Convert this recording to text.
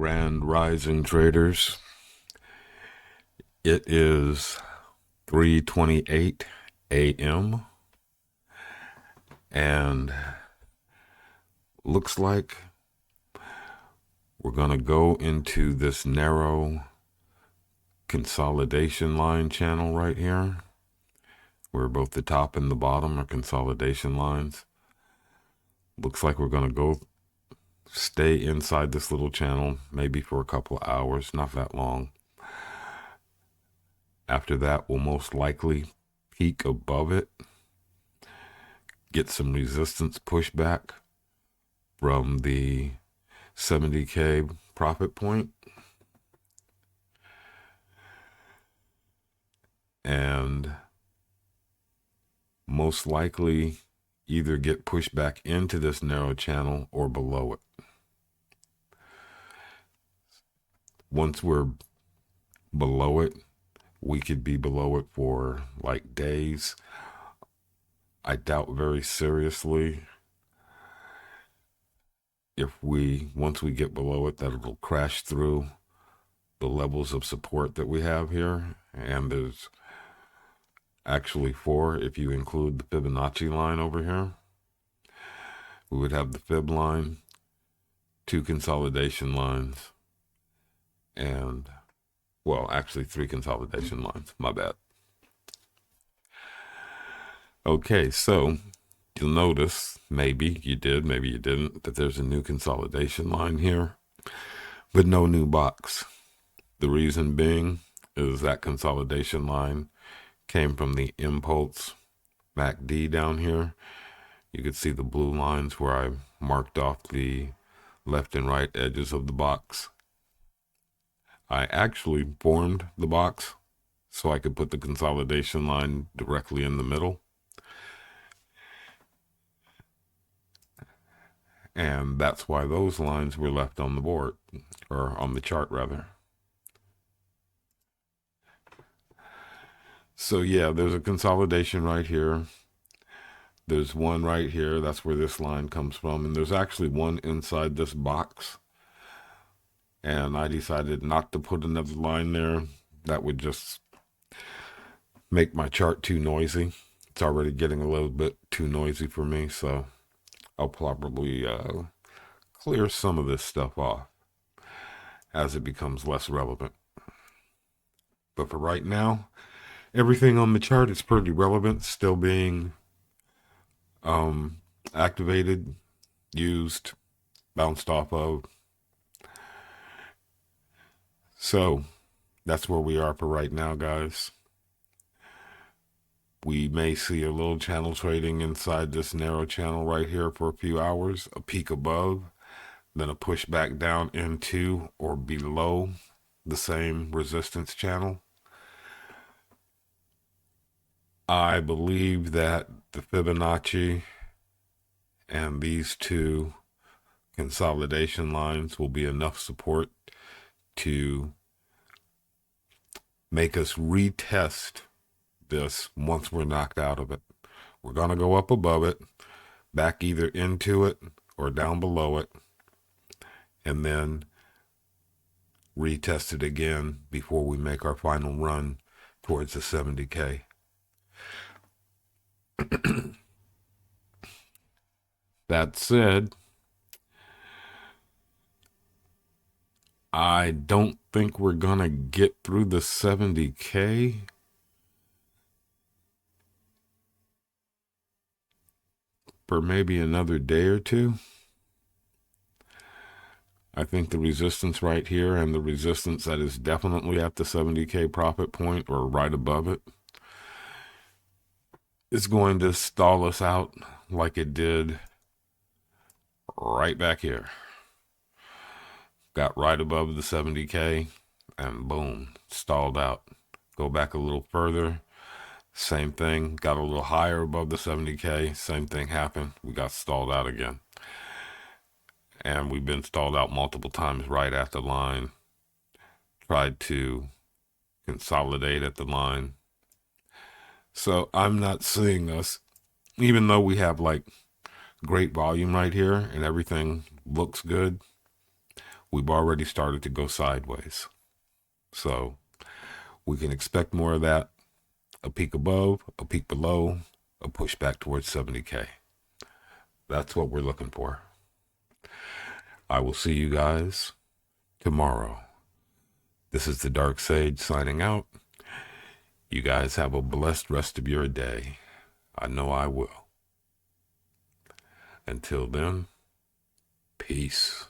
Grand Rising traders. It is 3:28 a.m. and looks like we're going to go into this narrow consolidation line channel right here, where both the top and the bottom are consolidation lines. Looks like we're going to go stay inside this little channel maybe for a couple of hours, not that long. After that, we'll most likely peak above it, get some resistance pushback from the 70K profit point, and most likely either get pushed back into this narrow channel or below it. Once we're below it, we could be below it for like days. I doubt very seriously once we get below it, that it'll crash through the levels of support that we have here. And there's actually four if you include the Fibonacci line over here. We would have the Fib line, two consolidation lines, and, well, actually three consolidation lines. My bad. Okay, so you'll notice, maybe you did, maybe you didn't, that there's a new consolidation line here, but no new box. The reason being is that consolidation line came from the impulse MACD down here. You can see the blue lines where I marked off the left and right edges of the box. I actually formed the box so I could put the consolidation line directly in the middle. And that's why those lines were left on the board, or on the chart rather. So yeah, there's a consolidation right here. There's one right here. That's where this line comes from. And there's actually one inside this box. And I decided not to put another line there. That would just make my chart too noisy. It's already getting a little bit too noisy for me. So I'll probably clear some of this stuff off as it becomes less relevant. But for right now, everything on the chart is pretty relevant, still being activated, used, bounced off of. So that's where we are for right now, guys. We may see a little channel trading inside this narrow channel right here for a few hours, a peak above, then a push back down into or below the same resistance channel. I believe that the Fibonacci and these two consolidation lines will be enough support to make us retest this once we're knocked out of it. We're going to go up above it, back either into it or down below it, and then retest it again before we make our final run towards the 70K. That said, I don't think we're gonna get through the 70K for maybe another day or two. I think the resistance right here and the resistance that is definitely at the 70K profit point or right above it is going to stall us out like it did right back here. Got right above the 70K and boom, stalled out. Go back a little further, same thing. Got a little higher above the 70K, same thing happened. We got stalled out again. And we've been stalled out multiple times right at the line. Tried to consolidate at the line. So I'm not seeing us, even though we have like great volume right here and everything looks good, we've already started to go sideways. So we can expect more of that. A peak above, a peak below, a push back towards 70K. That's what we're looking for. I will see you guys tomorrow. This is the Dark Sage signing out. You guys have a blessed rest of your day. I know I will. Until then, peace.